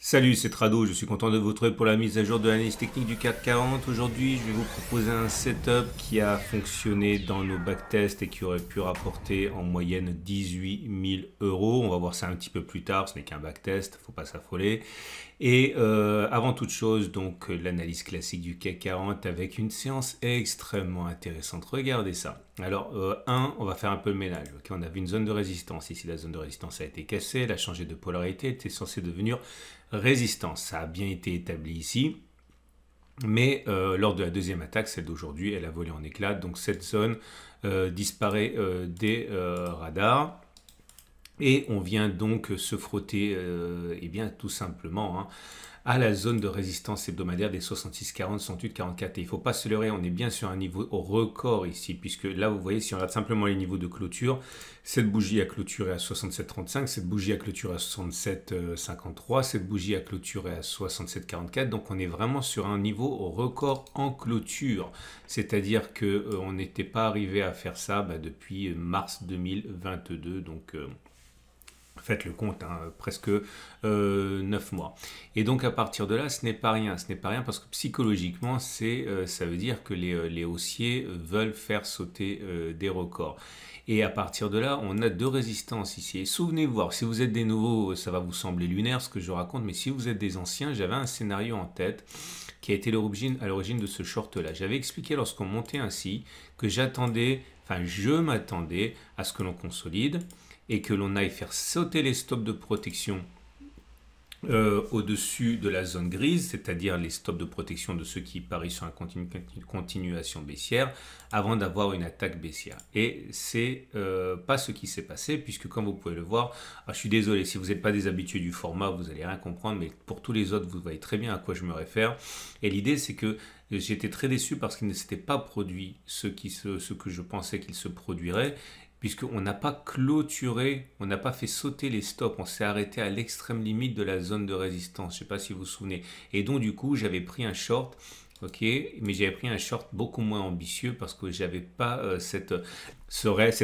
Salut, c'est Trado, je suis content de vous retrouver pour la mise à jour de l'analyse technique du CAC 40. Aujourd'hui, je vais vous proposer un setup qui a fonctionné dans nos backtests et qui aurait pu rapporter en moyenne 18 000 euros. On va voir ça un petit peu plus tard, ce n'est qu'un backtest, faut pas s'affoler. Et avant toute chose, donc l'analyse classique du CAC 40 avec une séance extrêmement intéressante. Regardez ça. Alors, on va faire un peu le ménage. Okay, on avait une zone de résistance. Ici, la zone de résistance a été cassée, elle a changé de polarité, elle était censée devenir résistance. Ça a bien été établi ici. Mais lors de la deuxième attaque, celle d'aujourd'hui, elle a volé en éclats. Donc cette zone disparaît des radars. Et on vient donc se frotter, eh bien, tout simplement, à la zone de résistance hebdomadaire des 66,40, 68,44. Et il ne faut pas se leurrer, on est bien sur un niveau au record ici, puisque là, vous voyez, si on regarde simplement les niveaux de clôture, cette bougie a clôturé à 67,35, cette bougie a clôturé à 67,53, cette bougie a clôturé à 67,44. Donc on est vraiment sur un niveau au record en clôture. C'est-à-dire qu'on n'était pas arrivé à faire ça depuis mars 2022. Donc faites le compte, presque 9 mois. Et donc à partir de là, ce n'est pas rien. Ce n'est pas rien parce que psychologiquement, ça veut dire que les haussiers veulent faire sauter des records. Et à partir de là, on a deux résistances ici. Et souvenez-vous, si vous êtes des nouveaux, ça va vous sembler lunaire ce que je raconte, mais si vous êtes des anciens, j'avais un scénario en tête qui a été à l'origine de ce short-là. J'avais expliqué lorsqu'on montait ainsi que je m'attendais à ce que l'on consolide et que l'on aille faire sauter les stops de protection au-dessus de la zone grise, c'est-à-dire les stops de protection de ceux qui parient sur une continuation baissière, avant d'avoir une attaque baissière. Et c'est pas ce qui s'est passé, puisque comme vous pouvez le voir, je suis désolé, si vous n'êtes pas des habitués du format, vous n'allez rien comprendre, mais pour tous les autres, vous voyez très bien à quoi je me réfère. Et l'idée, c'est que j'étais très déçu parce qu'il ne s'était pas produit ce que je pensais qu'il se produirait, puisqu'on n'a pas clôturé, on n'a pas fait sauter les stops, on s'est arrêté à l'extrême limite de la zone de résistance, je ne sais pas si vous vous souvenez. Et donc du coup, j'avais pris un short, ok, mais j'avais pris un short beaucoup moins ambitieux parce que j'avais pas cette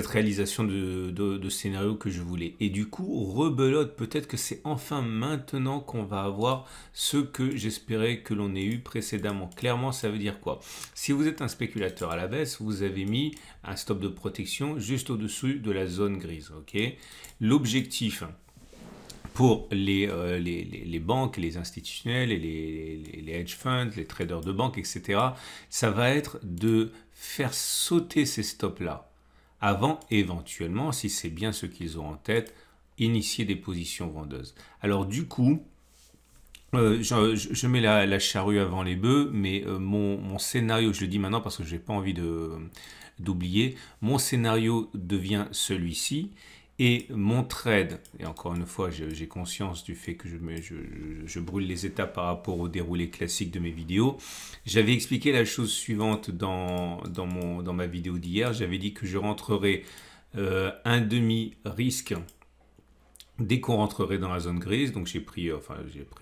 réalisation de scénario que je voulais. Et du coup, rebelote, peut-être que c'est enfin maintenant qu'on va avoir ce que j'espérais que l'on ait eu précédemment. Clairement, ça veut dire quoi? Si vous êtes un spéculateur à la baisse, vous avez mis un stop de protection juste au-dessus de la zone grise. Ok, l'objectif pour les banques, les institutionnels, et les hedge funds, les traders de banque, etc., ça va être de faire sauter ces stops-là avant, éventuellement, si c'est bien ce qu'ils ont en tête, initier des positions vendeuses. Alors du coup, je mets la charrue avant les bœufs, mais mon scénario, je le dis maintenant parce que je n'ai pas envie d'oublier, mon scénario devient celui-ci. Et mon trade, et encore une fois, j'ai conscience du fait que je brûle les étapes par rapport au déroulé classique de mes vidéos. J'avais expliqué la chose suivante dans ma vidéo d'hier. J'avais dit que je rentrerai un demi-risque dès qu'on rentrerait dans la zone grise. Donc j'ai pris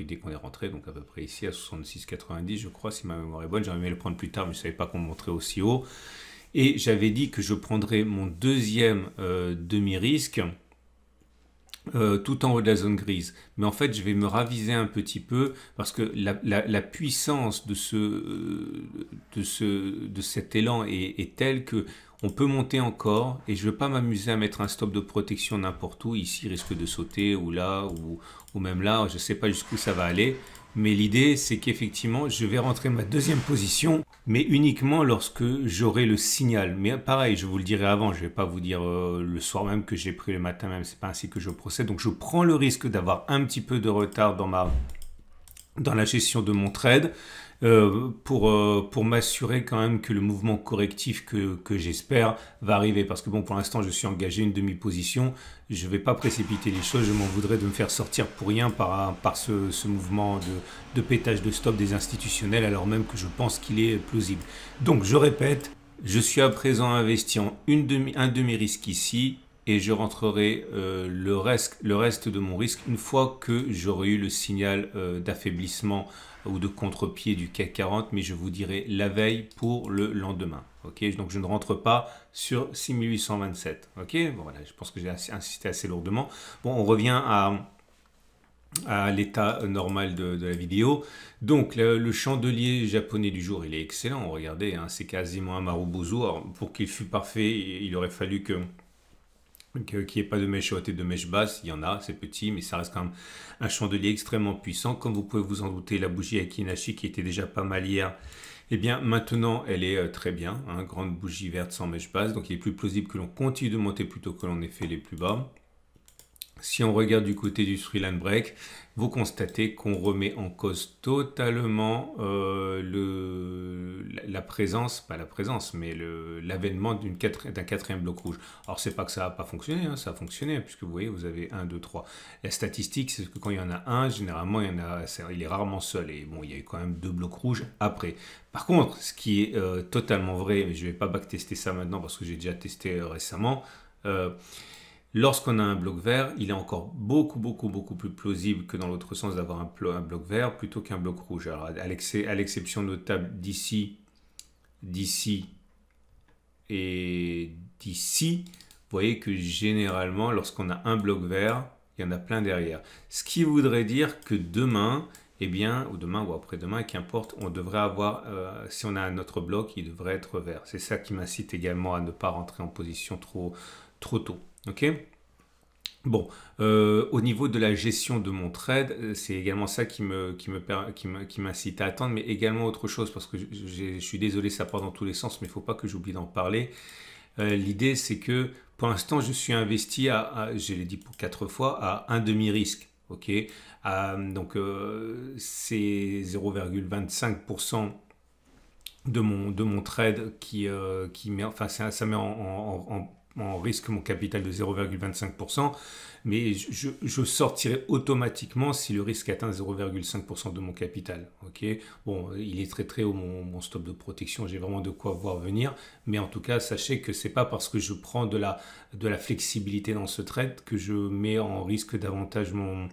dès qu'on est rentré, donc à peu près ici à 66,90 je crois, si ma mémoire est bonne. J'aurais aimé le prendre plus tard, mais je ne savais pas qu'on montrait aussi haut. Et j'avais dit que je prendrais mon deuxième demi-risque tout en haut de la zone grise. Mais en fait, je vais me raviser un petit peu parce que la puissance de cet élan est telle que on peut monter encore et je ne veux pas m'amuser à mettre un stop de protection n'importe où. Ici, il risque de sauter ou là ou même là. Je ne sais pas jusqu'où ça va aller. Mais l'idée, c'est qu'effectivement, je vais rentrer ma deuxième position, mais uniquement lorsque j'aurai le signal. Mais pareil, je vous le dirai avant, je ne vais pas vous dire le soir même que j'ai pris le matin même, c'est pas ainsi que je procède. Donc je prends le risque d'avoir un petit peu de retard dans la gestion de mon trade pour m'assurer quand même que le mouvement correctif que j'espère va arriver. Parce que bon, pour l'instant, je suis engagé une demi-position. Je ne vais pas précipiter les choses. Je m'en voudrais de me faire sortir pour rien par ce mouvement de pétage de stop des institutionnels, alors même que je pense qu'il est plausible. Donc, je répète, je suis à présent investi en un demi-risque ici. Et je rentrerai le reste de mon risque une fois que j'aurai eu le signal d'affaiblissement ou de contre-pied du CAC 40, mais je vous dirai la veille pour le lendemain. Okay, donc je ne rentre pas sur 6827. Okay, bon, voilà, je pense que j'ai insisté assez lourdement. Bon, on revient à l'état normal de la vidéo. Donc le chandelier japonais du jour, il est excellent. Regardez, hein, c'est quasiment un Marubozu. Alors, pour qu'il fût parfait, il aurait fallu qu'il n'y ait pas de mèche haute et de mèche basse. Il y en a, c'est petit, mais ça reste quand même un chandelier extrêmement puissant. Comme vous pouvez vous en douter, la bougie Akinashi qui était déjà pas mal hier, eh bien maintenant elle est très bien, hein, grande bougie verte sans mèche basse. Donc il est plus plausible que l'on continue de monter plutôt que l'on ait fait les plus bas. Si on regarde du côté du Thrilline Break, vous constatez qu'on remet en cause totalement la présence, pas la présence, mais l'avènement d'un quatrième bloc rouge. Alors c'est pas que ça n'a pas fonctionné, hein, ça a fonctionné, puisque vous voyez, vous avez 1, 2, 3. La statistique, c'est que quand il y en a un, généralement, il est rarement seul. Et bon, il y a eu quand même 2 blocs rouges après. Par contre, ce qui est totalement vrai, mais je ne vais pas backtester ça maintenant parce que j'ai déjà testé récemment, lorsqu'on a un bloc vert, il est encore beaucoup plus plausible que dans l'autre sens d'avoir un bloc vert plutôt qu'un bloc rouge. Alors, à l'exception notable d'ici et d'ici, vous voyez que généralement, lorsqu'on a un bloc vert, il y en a plein derrière. Ce qui voudrait dire que demain, eh bien, ou demain ou après-demain, qu'importe, on devrait avoir, si on a un autre bloc, il devrait être vert. C'est ça qui m'incite également à ne pas rentrer en position trop tôt. Ok. Bon, au niveau de la gestion de mon trade, c'est également ça qui m'incite à attendre, mais également autre chose, parce que je suis désolé, ça part dans tous les sens, mais il ne faut pas que j'oublie d'en parler. L'idée, c'est que pour l'instant, je suis investi je l'ai dit pour 4 fois, à un demi-risque. Ok, donc c'est 0,25% de mon trade qui met, enfin ça met en risque mon capital de 0,25%, mais je sortirai automatiquement si le risque atteint 0,5% de mon capital. Ok, bon, il est très haut mon stop de protection, j'ai vraiment de quoi voir venir, mais en tout cas, sachez que c'est pas parce que je prends de la flexibilité dans ce trade que je mets en risque davantage mon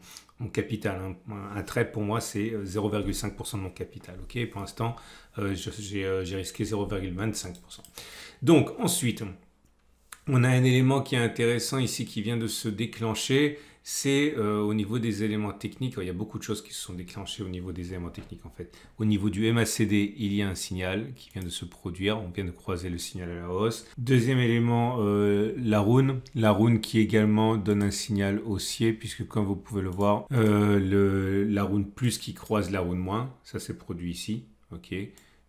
capital. Hein. Un trade pour moi, c'est 0,5% de mon capital. Ok, pour l'instant, j'ai risqué 0,25%. Donc ensuite, on a un élément qui est intéressant ici qui vient de se déclencher, c'est au niveau des éléments techniques. Il y a beaucoup de choses qui se sont déclenchées au niveau des éléments techniques en fait. Au niveau du MACD, il y a un signal qui vient de se produire. On vient de croiser le signal à la hausse. Deuxième élément, la rune. La rune qui également donne un signal haussier puisque comme vous pouvez le voir, la rune plus qui croise la rune moins. Ça s'est produit ici. Ok,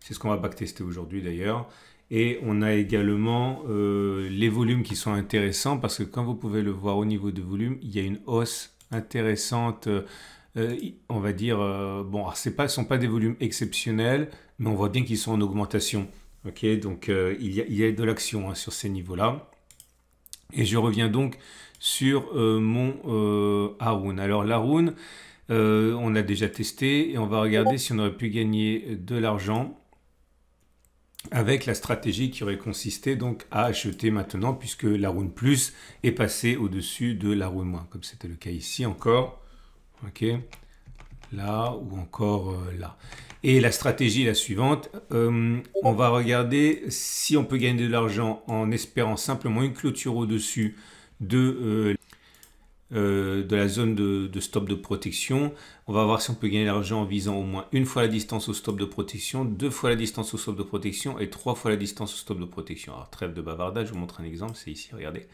c'est ce qu'on va backtester aujourd'hui d'ailleurs. Et on a également les volumes qui sont intéressants parce que comme vous pouvez le voir au niveau de volume, il y a une hausse intéressante, on va dire, bon, ce ne sont pas des volumes exceptionnels, mais on voit bien qu'ils sont en augmentation. Ok, donc il y a de l'action hein, sur ces niveaux-là. Et je reviens donc sur mon Haroon. Alors l'Haroon, on a déjà testé et on va regarder si on aurait pu gagner de l'argent avec la stratégie qui aurait consisté donc à acheter maintenant puisque la rune plus est passée au-dessus de la rune moins, comme c'était le cas ici encore, ok, là ou encore là. Et la stratégie est la suivante, on va regarder si on peut gagner de l'argent en espérant simplement une clôture au-dessus de la zone de stop de protection. On va voir si on peut gagner l'argent en visant au moins une fois la distance au stop de protection, 2 fois la distance au stop de protection et 3 fois la distance au stop de protection. Alors trêve de bavardage, je vous montre un exemple, c'est ici, regardez.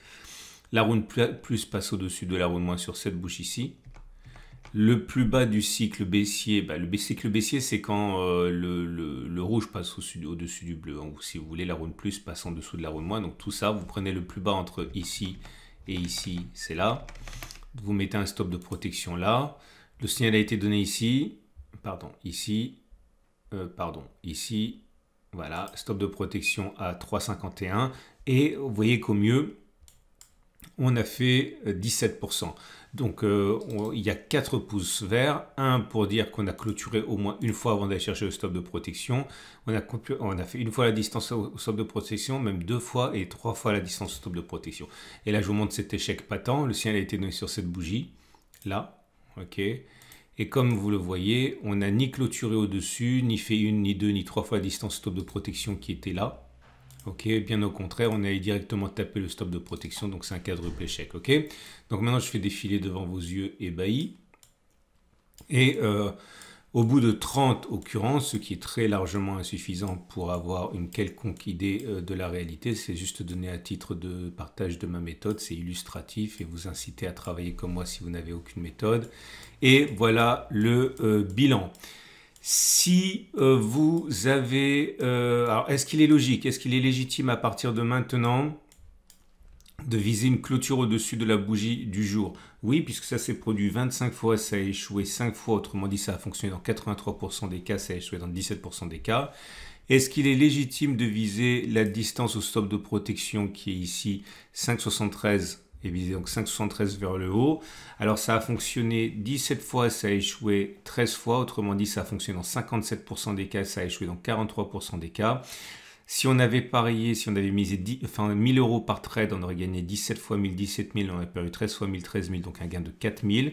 La rune plus passe au-dessus de la rune moins sur cette bouche ici. Le plus bas du cycle baissier, le cycle baissier c'est quand le rouge passe au-dessus du bleu, hein, ou si vous voulez la rune plus passe en dessous de la rune moins. Donc tout ça, vous prenez le plus bas entre ici et ici, c'est là. Vous mettez un stop de protection là. Le signal a été donné ici. Ici. Voilà, stop de protection à 3,51. Et vous voyez qu'au mieux, on a fait 17%. Donc, il y a 4 pouces verts. Un pour dire qu'on a clôturé au moins une fois avant d'aller chercher le stop de protection. On a fait une fois la distance au stop de protection, même 2 fois et 3 fois la distance au stop de protection. Et là, je vous montre cet échec patent. Le signal a été donné sur cette bougie. Là, ok. Et comme vous le voyez, on n'a ni clôturé au-dessus, ni fait une, ni deux, ni 3 fois la distance stop de protection qui était là. Ok, bien au contraire, on allait directement taper le stop de protection, donc c'est un quadruple échec. Ok, donc maintenant je fais défiler devant vos yeux ébahis. Et au bout de 30 occurrences, ce qui est très largement insuffisant pour avoir une quelconque idée de la réalité, c'est juste donné à titre de partage de ma méthode, c'est illustratif et vous inciter à travailler comme moi si vous n'avez aucune méthode. Et voilà le bilan. Si vous avez... alors, est-ce qu'il est logique, est-ce qu'il est légitime à partir de maintenant de viser une clôture au-dessus de la bougie du jour? Oui, puisque ça s'est produit 25 fois, ça a échoué 5 fois, autrement dit ça a fonctionné dans 83% des cas, ça a échoué dans 17% des cas. Est-ce qu'il est légitime de viser la distance au stop de protection qui est ici 5,73 et viser donc 5,73 vers le haut? Alors ça a fonctionné 17 fois, ça a échoué 13 fois, autrement dit ça a fonctionné dans 57% des cas, ça a échoué dans 43% des cas. Si on avait parié, si on avait misé 1000 euros par trade, on aurait gagné 17 fois 1000, 17 000, on aurait perdu 13 fois 1000, 13 000, donc un gain de 4000.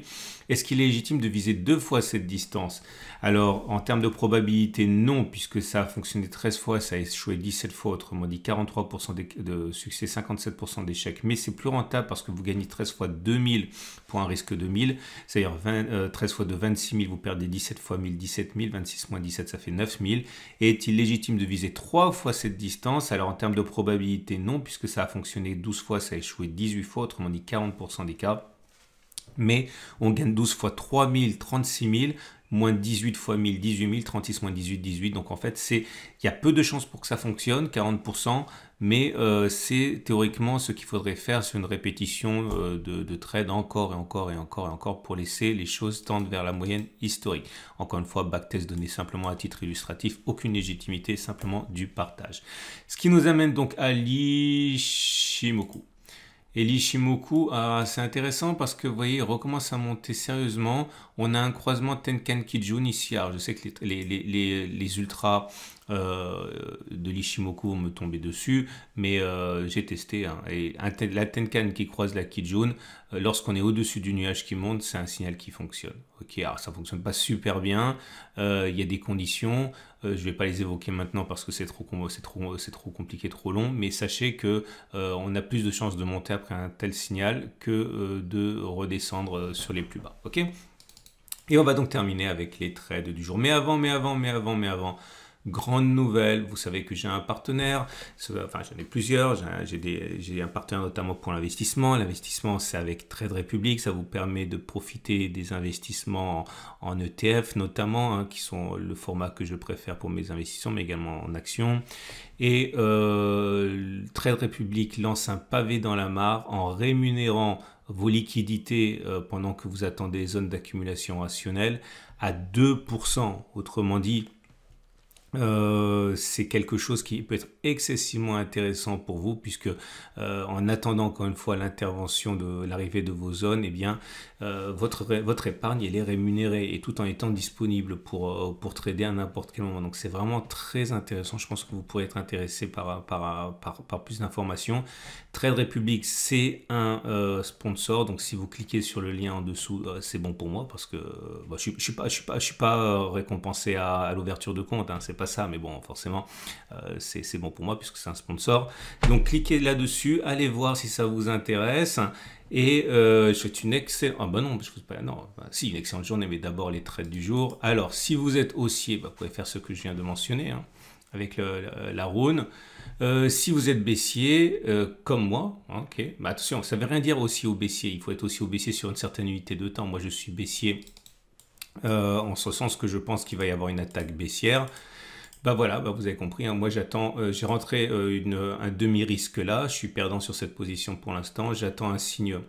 Est-ce qu'il est légitime de viser 2 fois cette distance? Alors, en termes de probabilité, non, puisque ça a fonctionné 13 fois, ça a échoué 17 fois, autrement dit 43% de succès, 57% d'échecs. Mais c'est plus rentable parce que vous gagnez 13 fois 2000 pour un risque de 1000, c'est-à-dire 13 fois de 26 000, vous perdez 17 fois 1000, 17 000, 26 moins 17, ça fait 9000. Et est-il légitime de viser 3 fois cette distance? Alors en termes de probabilité, non, puisque ça a fonctionné 12 fois, ça a échoué 18 fois, autrement dit 40% des cas. Mais on gagne 12 fois 3000, 36 000, moins 18 fois 1000, 18 000, 36 moins 18, 18. Donc en fait, il y a peu de chances pour que ça fonctionne, 40%, mais c'est théoriquement ce qu'il faudrait faire sur une répétition de trade encore et encore et encore et encore pour laisser les choses tendre vers la moyenne historique. Encore une fois, backtest donné simplement à titre illustratif, aucune légitimité, simplement du partage. Ce qui nous amène donc à l'Ishimoku. Et l'Ishimoku, c'est intéressant parce que vous voyez, il recommence à monter sérieusement. On a un croisement Tenkan Kijun ici. Alors je sais que les ultras de l'Ishimoku vont me tomber dessus, mais j'ai testé. Hein, et la Tenkan qui croise la Kijun, lorsqu'on est au-dessus du nuage qui monte, c'est un signal qui fonctionne. Ok, alors ça fonctionne pas super bien. Il y a des conditions. Je vais pas les évoquer maintenant parce que c'est trop compliqué, trop long. Mais sachez que on a plus de chances de monter après un tel signal que de redescendre sur les plus bas. Ok. Et on va donc terminer avec les trades du jour. Mais avant, grande nouvelle, vous savez que j'ai un partenaire, enfin j'en ai plusieurs, j'ai un partenaire notamment pour l'investissement. L'investissement c'est avec Trade Republic, ça vous permet de profiter des investissements en ETF notamment, hein, qui sont le format que je préfère pour mes investissements, mais également en actions. Et Trade Republic lance un pavé dans la mare en rémunérant vos liquidités pendant que vous attendez les zones d'accumulation rationnelle à 2%. Autrement dit, c'est quelque chose qui peut être excessivement intéressant pour vous puisque en attendant encore une fois l'intervention de l'arrivée de vos zones, eh bien votre épargne elle est rémunérée et tout en étant disponible pour trader à n'importe quel moment. Donc c'est vraiment très intéressant. Je pense que vous pourrez être intéressé par plus d'informations. Trade Republic c'est un sponsor, donc si vous cliquez sur le lien en dessous, c'est bon pour moi parce que je suis pas récompensé à l'ouverture de compte, hein, c'est pas ça, mais bon forcément c'est bon pour moi puisque c'est un sponsor. Donc cliquez là-dessus, allez voir si ça vous intéresse. Et je souhaite une excellente... Ah bah non, je pas... non, si, une excellente journée, mais d'abord les trades du jour. Alors, si vous êtes haussier, vous pouvez faire ce que je viens de mentionner, hein, avec la rune. Si vous êtes baissier, comme moi, ok, bah attention, ça ne veut rien dire haussier ou baissier. Il faut être haussier ou baissier sur une certaine unité de temps. Moi, je suis baissier en ce sens que je pense qu'il va y avoir une attaque baissière. Bah voilà, bah vous avez compris, hein, moi j'attends, j'ai rentré un demi-risque là, je suis perdant sur cette position pour l'instant, j'attends un signe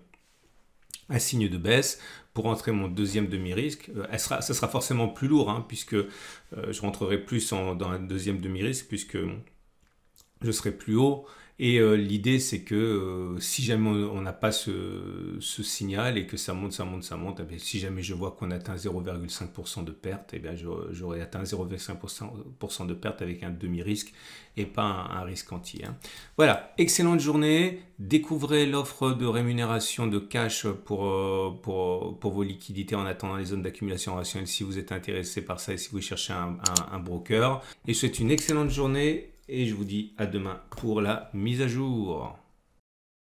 de baisse pour rentrer mon deuxième demi-risque. Ça sera forcément plus lourd, hein, puisque je rentrerai plus dans un deuxième demi-risque, puisque je serai plus haut. Et l'idée, c'est que si jamais on n'a pas ce signal et que ça monte, eh bien, si jamais je vois qu'on atteint 0,5% de perte, eh bien, j'aurai atteint 0,5% de perte avec un demi-risque et pas un risque entier. Hein. Voilà, excellente journée. Découvrez l'offre de rémunération de cash pour vos liquidités en attendant les zones d'accumulation rationnelle si vous êtes intéressé par ça et si vous cherchez un broker. Et je vous souhaite une excellente journée. Et je vous dis à demain pour la mise à jour.